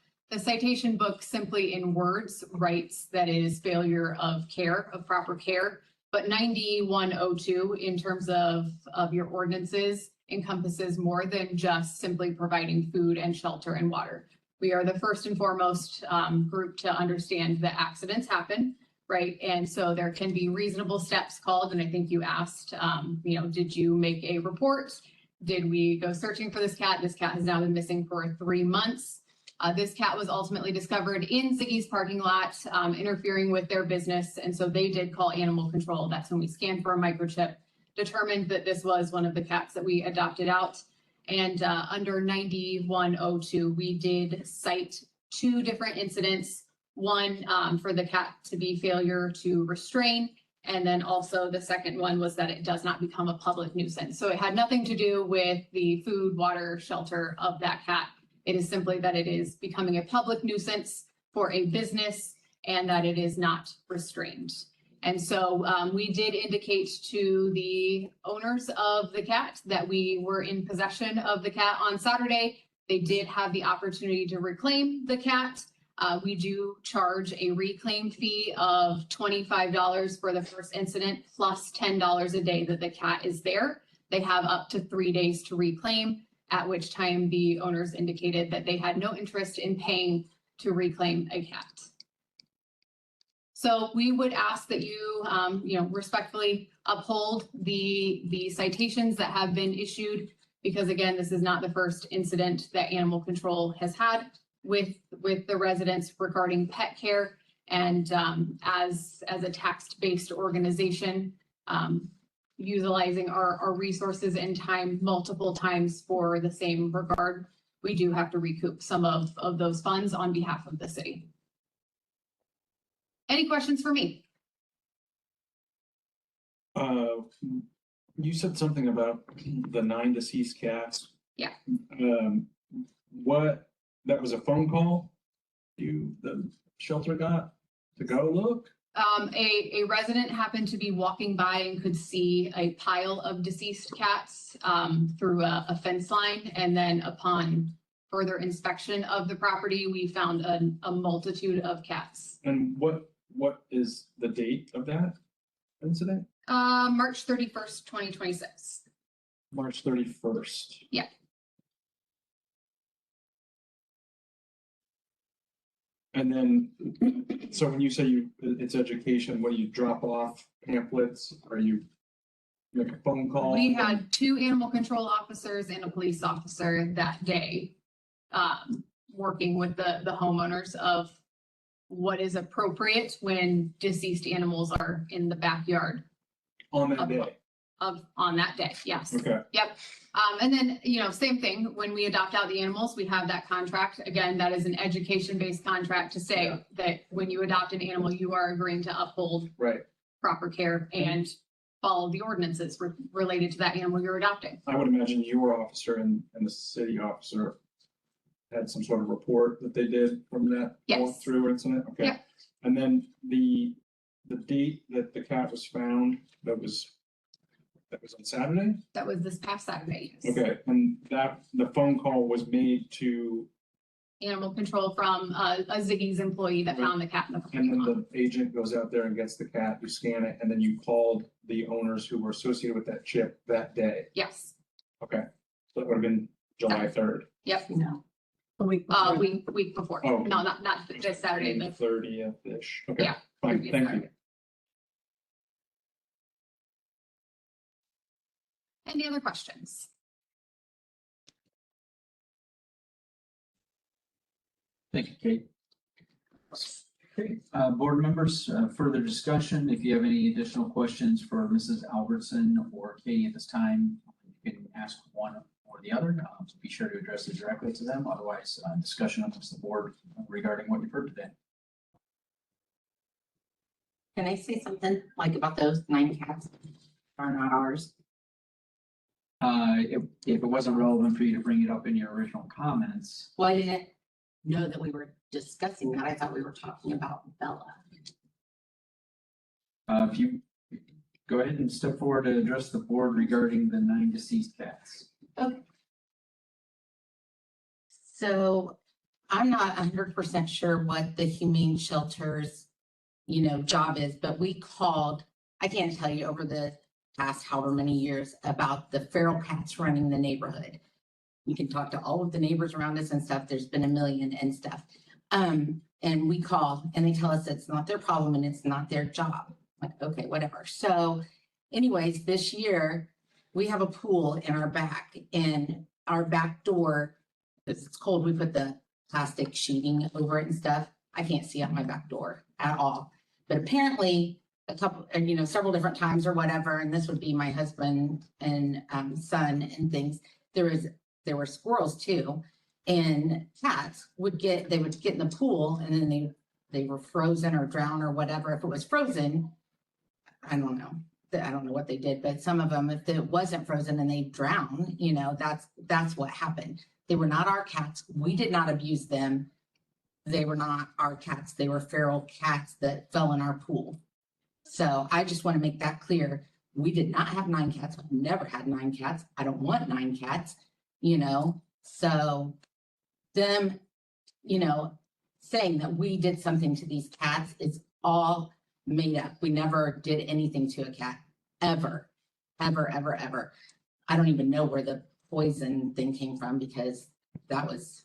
simply in words writes that it is failure of care, of proper care. But 9102 in terms of your ordinances encompasses more than just simply providing food and shelter and water. We are the first and foremost group to understand that accidents happen, right? And so there can be reasonable steps called. And I think you asked, did you make a report? Did we go searching for this cat? This cat has now been missing for 3 months. This cat was ultimately discovered in Ziggy's parking lot, interfering with their business. And so they did call animal control. That's when we scanned for a microchip, determined that this was one of the cats that we adopted out. And under 9102, we did cite 2 different incidents. One for the cat to be failure to restrain. And then also the second one was that it does not become a public nuisance. So it had nothing to do with the food, water, shelter of that cat. It is simply that it is becoming a public nuisance for a business and that it is not restrained. And so we did indicate to the owners of the cat that we were in possession of the cat on Saturday. They did have the opportunity to reclaim the cat. We do charge a reclaim fee of $25 for the first incident plus $10 a day that the cat is there. They have up to 3 days to reclaim, at which time the owners indicated that they had no interest in paying to reclaim a cat. So we would ask that you, respectfully uphold the citations that have been issued, because again, this is not the first incident that animal control has had with the residents regarding pet care. And as a tax-based organization, utilizing our resources and time multiple times for the same regard, we do have to recoup some of those funds on behalf of the city. Any questions for me? You said something about the 9 deceased cats. Yeah. That was a phone call the shelter got to go look? A resident happened to be walking by and could see a pile of deceased cats through a fence line. And then upon further inspection of the property, we found a multitude of cats. And what is the date of that incident? March 31st, 2026. March 31st. Yeah. And then, so when you say it's education, what do you drop off pamphlets? Are you make a phone call? We had 2 animal control officers and a police officer that day, working with the homeowners of what is appropriate when deceased animals are in the backyard. On that day? On that day, yes. Okay. Yep. And then, same thing, when we adopt out the animals, we have that contract. Again, that is an education-based contract to say that when you adopt an animal, you are agreeing to uphold proper care and follow the ordinances related to that animal you're adopting. I would imagine your officer and the city officer had some sort of report that they did from that walkthrough incident? Okay. Yep. And then the date that the cat was found, that was on Saturday? That was this past Saturday. Yes. Okay, and the phone call was made to, Animal control from a Ziggy's employee that found the cat in the and parking then lot. the agent goes out there and gets the cat, you scan it, and then you called the owners who were associated with that chip that day? Yes. Okay, so it would have been July 3rd. Yep. No. A week. Week before. Oh. No, not this Saturday. The 30th-ish. Okay, Yeah, fine, previous thank you. Saturday. Any other questions? Thank you, Kate. Okay, board members, further discussion. If you have any additional questions for Mrs. Albertson or Katie at this time, you can ask one or the other. So be sure to address it directly to them. Otherwise, discussion amongst the board regarding what you've heard today. Can I say something like about those 9 cats are not ours? If it wasn't relevant for you to bring it up in your original comments, Well, I didn't know that we were discussing that. I thought we were talking about Bella. if you go ahead and step forward to address the board regarding the 9 deceased cats. So I'm not 100% sure what the humane shelter's, job is, but we called, I can't tell you over the past however many years about the feral cats running the neighborhood. You can talk to all of the neighbors around us and stuff. There's been a million and stuff. And we call and they tell us it's not their problem and it's not their job. Like, okay, whatever. So anyways, this year we have a pool in our back and our back door, because it's cold, we put the plastic sheeting over it and stuff. I can't see out my back door at all. But apparently several different times or whatever, and this would be my husband and son and things, there were squirrels too. And cats would get in the pool and then they were frozen or drowned or whatever. If it was frozen, I don't know. I don't know what they did, but some of them, if it wasn't frozen and they drowned, that's what happened. They were not our cats. We did not abuse them. They were not our cats. They were feral cats that fell in our pool. So I just want to make that clear. We did not have 9 cats. I've never had 9 cats. I don't want 9 cats, So them, saying that we did something to these cats is all made up. We never did anything to a cat, ever, ever, ever, ever. I don't even know where the poison thing came from because that was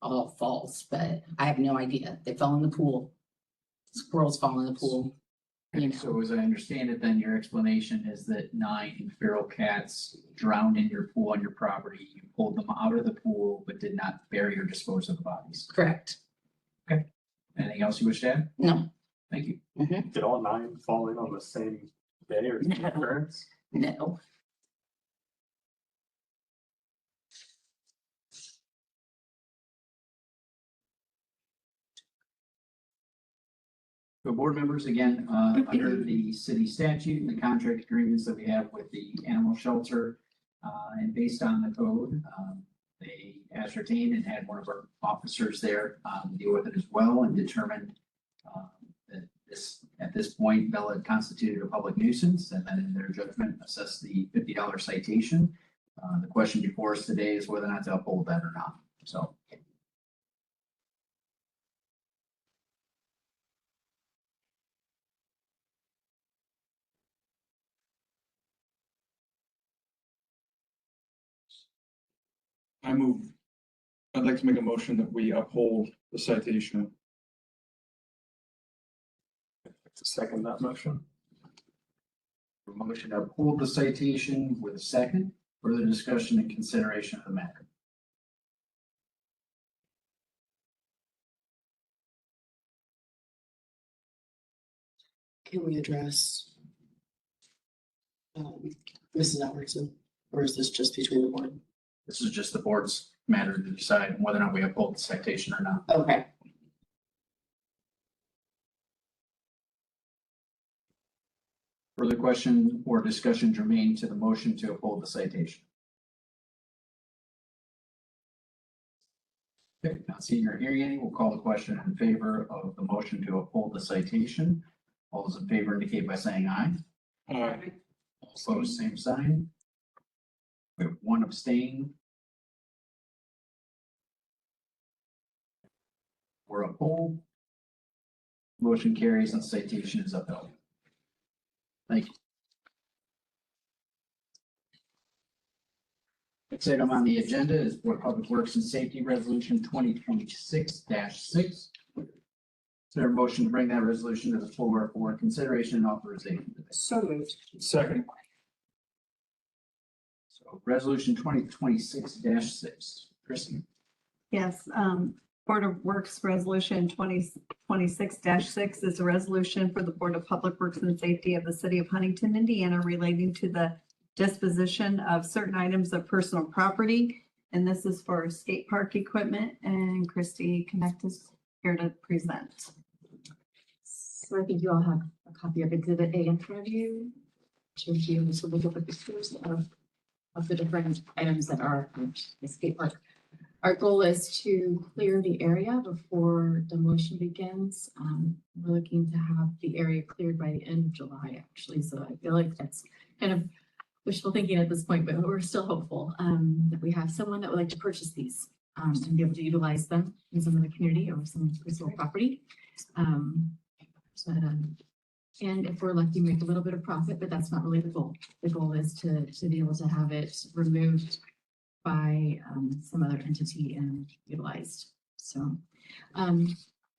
all false, but I have no idea. They fell in the pool. Squirrels fall in the pool. So as I understand it, then your explanation is that 9 feral cats drowned in your pool on your property. You pulled them out of the pool, but did not bury or dispose of the bodies. Correct. Okay. Anything else you wish to add? No. Thank you. Did all 9 fall in on the same day or occurrence? No. So board members, again, under the city statute and the contract agreements that we have with the animal shelter, and based on the code, they ascertained and had one of our officers there deal with it as well and determined that at this point, Bella had constituted a public nuisance and then in their judgment assessed the $50 citation. The question before us today is whether or not to uphold that or not. So. I'd like to make a motion that we uphold the citation. To second that motion. A motion to uphold the citation with a second. Further discussion and consideration of the matter. Can we address Mrs. Albertson, or is this just between the board? This is just the board's matter to decide whether or not we uphold the citation or not. Okay. Further question or discussion germane to the motion to uphold the citation? Okay, not seeing or hearing any, we'll call the question in favor of the motion to uphold the citation. All those in favor indicate by saying aye. Aye. All opposed, same sign. We have 1 abstain. We're uphold. Motion carries and citation is upheld. Thank you. Next item on the agenda is Board of Public Works and Safety Resolution 2026-6. Is there a motion to bring that resolution to the floor for consideration and authorization? So moved. Second. So resolution 2026-6. Kristen? Yes, Board of Works Resolution 2026-6 is a resolution for the Board of Public Works and Safety of the City of Huntington, Indiana, relating to the disposition of certain items of personal property. And this is for skate park equipment, and Christy Connect is here to present. So I think you all have a copy of Exhibit A in front of you to review. So look at the pictures of of the different items that are at the skate park. Our goal is to clear the area before demolition begins. We're looking to have the area cleared by the end of July, actually, so I feel like that's kind of wishful thinking at this point, but we're still hopeful that we have someone that would like to purchase these and be able to utilize them in some of the community or some personal property. And if we're lucky, make a little bit of profit, but that's not really the goal. The goal is to be able to have it removed by some other entity and utilized. So,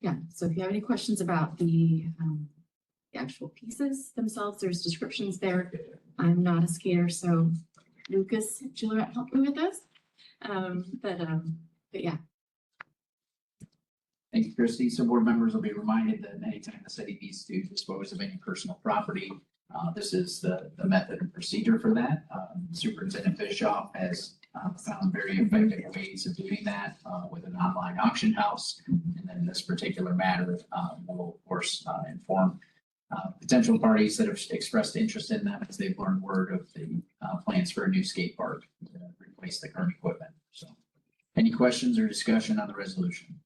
yeah, so if you have any questions about the actual pieces themselves, there's descriptions there. I'm not a skater, so Lucas Juliet helped me with this. But yeah. Thank you, Christie. So board members will be reminded that anytime the city needs to dispose of any personal property, this is the method and procedure for that. Superintendent Bischoff has found very effective ways of doing that with an online auction house. And then in this particular matter, we'll of course inform potential parties that have expressed interest in them as they've learned word of the plans for a new skate park to replace the current equipment. So any questions or discussion on the resolution?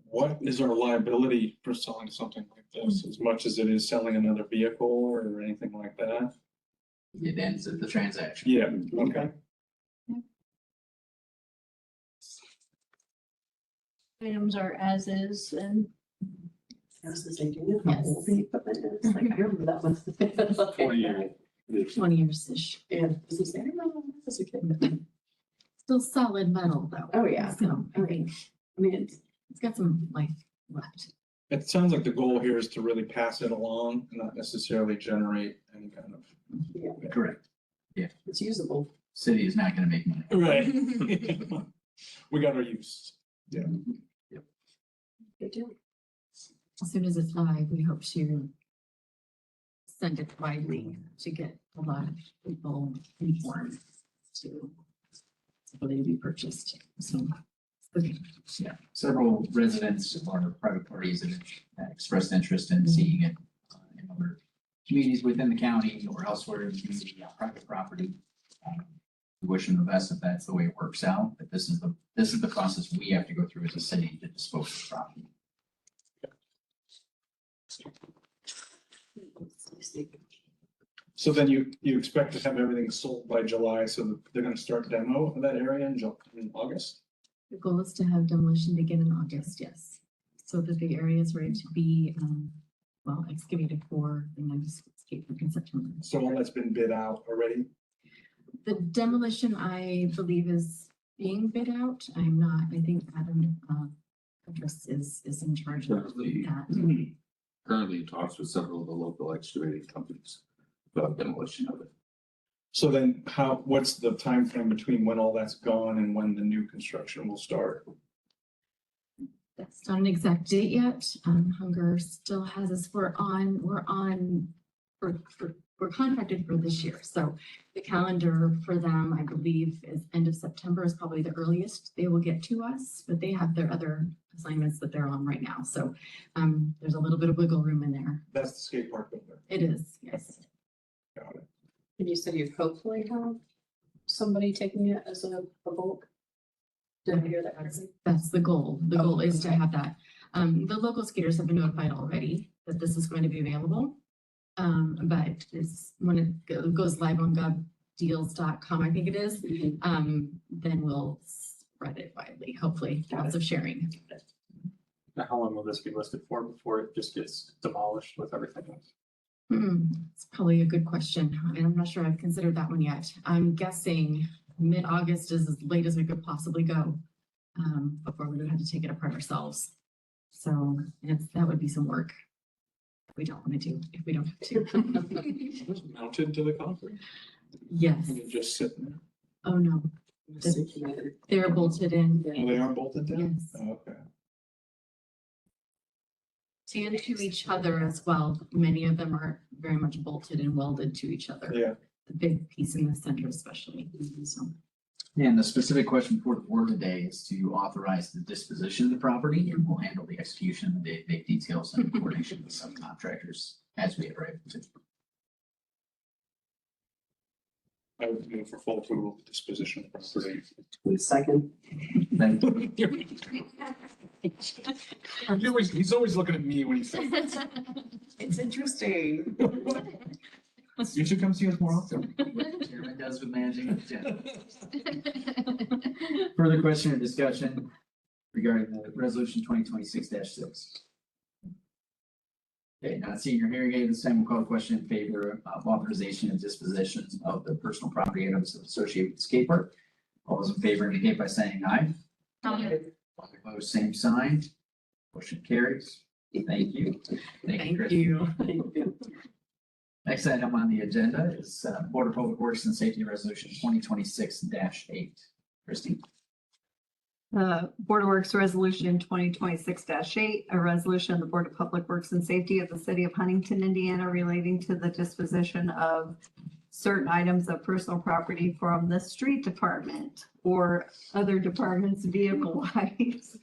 What is our liability for selling something like this, as much as it is selling another vehicle or anything like that? It ends at the transaction. Yeah, okay. Items are as is and I was just thinking, how old the equipment is, like, I remember that one. 20 years. 20 years-ish. Yeah, this is, I remember when I was a kid. Still solid metal though. Oh, yeah. So I think, I mean, it's got some life left. It sounds like the goal here is to really pass it along, and not necessarily generate any kind of. yeah, Correct. Yeah, it's usable. city is not gonna make money. Right. We got our use. Yeah. Good deal. As soon as it's live, we hope to send it widely to get a lot of people informed to ability to be purchased. So, okay. Yeah, several residents or private parties have expressed interest in seeing it in other communities within the county or elsewhere in the community on private property. We wish them the best if that's the way it works out, but this is the process we have to go through as a city to dispose of the property. So then you expect to have everything sold by July, so that they're gonna start demo of that area in August? The goal is to have demolition begin in August, yes. So that the area is ready to be, well, excavated for the next skate park in September. So all that's been bid out already? The demolition, I believe, is being bid out. I'm not, I think Adam, Petrus is in charge of that. Currently in talks with several of the local excavating companies about demolition of it. So then what's the time frame between when all that's gone and when the new construction will start? That's not an exact date yet. Hunger still has us, we're contracted for this year. So the calendar for them, I believe, is end of September is probably the earliest they will get to us, but they have their other assignments that they're on right now. So there's a little bit of wiggle room in there. That's the skate park builder. It is, yes. Got it. And you said you'd hopefully have somebody taking it as a bulk? Did I hear that correctly? That's the goal. The goal is to have that. The local skaters have been notified already that this is going to be available. But it's when it goes live on govdeals.com, I think it is, then we'll spread it widely, hopefully, lots of sharing. Now, how long will this be listed for before it just gets demolished with everything else? It's probably a good question. And I'm not sure I've considered that one yet. I'm guessing mid-August is as late as we could possibly go before we would have to take it apart ourselves. So that would be some work we don't want to do if we don't have to. Mounted to the concrete? Yes. And just sitting there? Oh, no. They're bolted in. Oh, they are bolted down? Yes. Oh, okay. And to each other as well. Many of them are very much bolted and welded to each other. Yeah. The big piece in the center especially. So. And the specific question for the board today is to authorize the disposition of the property, and we'll handle the execution of the details and coordination with subcontractors as we are able to. I would move for full approval of disposition of property. Second. Thank you. He's always looking at me when he says that. It's interesting. You should come see us more often. What the Chairman does with managing the agenda. Further question or discussion regarding the resolution 2026-6? Okay, not seeing your hearing aid, this time we'll call the question in favor of authorization and disposition of the personal property items associated with the skate park. All those in favor indicate by saying aye. Opposed, same sign. Motion carries. Thank you. Thank you, Chris. Next item on the agenda is Board of Public Works and Safety Resolution 2026-8. Christie. Board of Works Resolution 2026-8, a resolution of the Board of Public Works and Safety of the City of Huntington, Indiana, relating to the disposition of certain items of personal property from the street department or other departments vehicle-wise.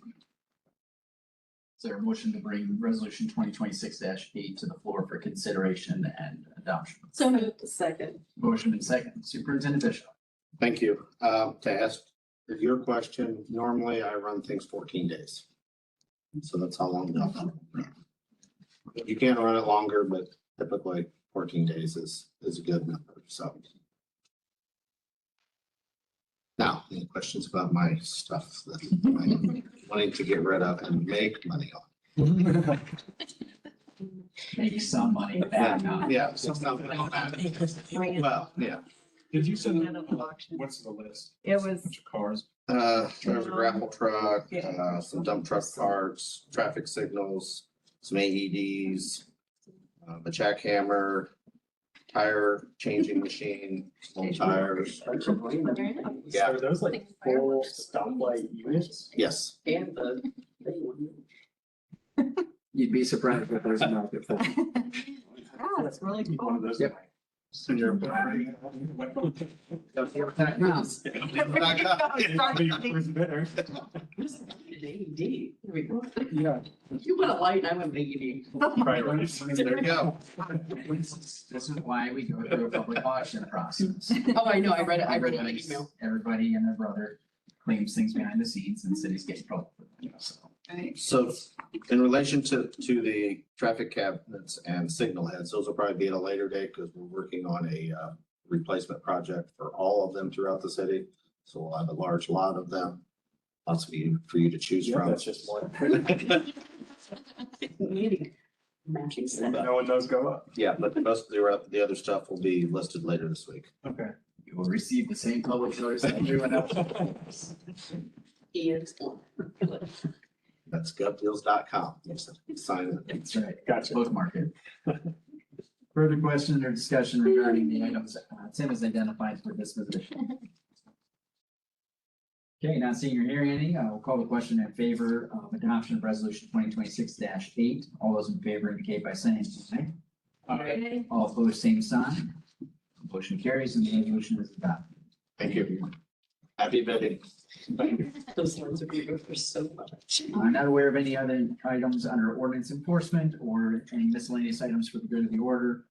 Is there a motion to bring resolution 2026-8 to the floor for consideration and adoption? So moved. Second. Motion and second. Superintendent Bishop. Thank you. To ask your question, normally I run things 14 days. So that's how long they'll run. You can run it longer, but typically 14 days is a good number, so. Now, any questions about my stuff that I'm wanting to get rid of and make money on? Make some money back on. Yeah, some money back. Well, yeah. Did you send, what's the list? It was Bunch of cars. There's a grapple truck, some dump truck parts, traffic signals, some AEDs, a jackhammer, tire changing machine, some tires. Yeah. Are those like full stoplight units? Yes. And the. You'd be surprised if there's a market for it. Yeah, it's really One cool. of those. Yep. So you're. Don't see what that means. AED. There we go. Yeah. You want a light, I want an AED. Right. There you go. This is why we go through a public auction process. Oh, I know, I read it in the Everybody's- email. Everybody and their brother claims things behind the scenes and cities get in trouble for them, so. So in relation to the traffic cabinets and signal heads, those will probably be at a later date because we're working on a replacement project for all of them throughout the city. So we'll have a large lot of them. Lots of you for you to choose Yeah, from. that's just one. Matching set. No one knows go up. Yeah, but most of the other stuff will be listed later this week. Okay. You will receive the same public notice that everyone else. Ian's. That's govdeals.com. Sign it. That's right. Gotcha. Bookmark it. Further question or discussion regarding the items Tim has identified for disposition? Okay, not seeing or hearing any, I will call the question in favor of adoption of resolution 2026-8. All those in favor indicate by saying aye. All opposed, same sign. Motion carries and the resolution is adopted. Thank you. Happy bidding. Those ones would be good for so much. I'm not aware of any other items under ordinance enforcement or any miscellaneous items for the good of the order.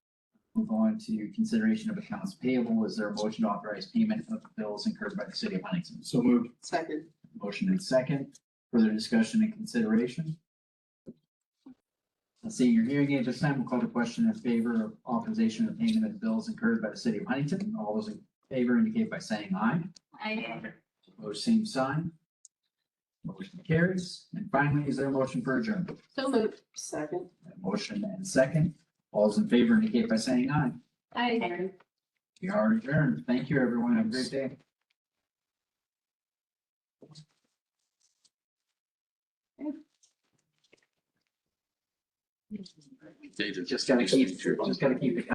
Move on to consideration of accounts payable. Is there a motion to authorize payment of bills incurred by the city of Huntington? So moved. Second. Motion and second. Further discussion and consideration? Seeing your hearing aid this time, we'll call the question in favor of authorization of payment of bills incurred by the city of Huntington. All those in favor indicate by saying aye. Opposed, same sign. Motion carries. And finally, is there a motion for adjournment? So moved. Second. Motion and second. All those in favor indicate by saying aye. Aye. We are adjourned. Thank you, everyone. Have a great day. They Just gotta keep it.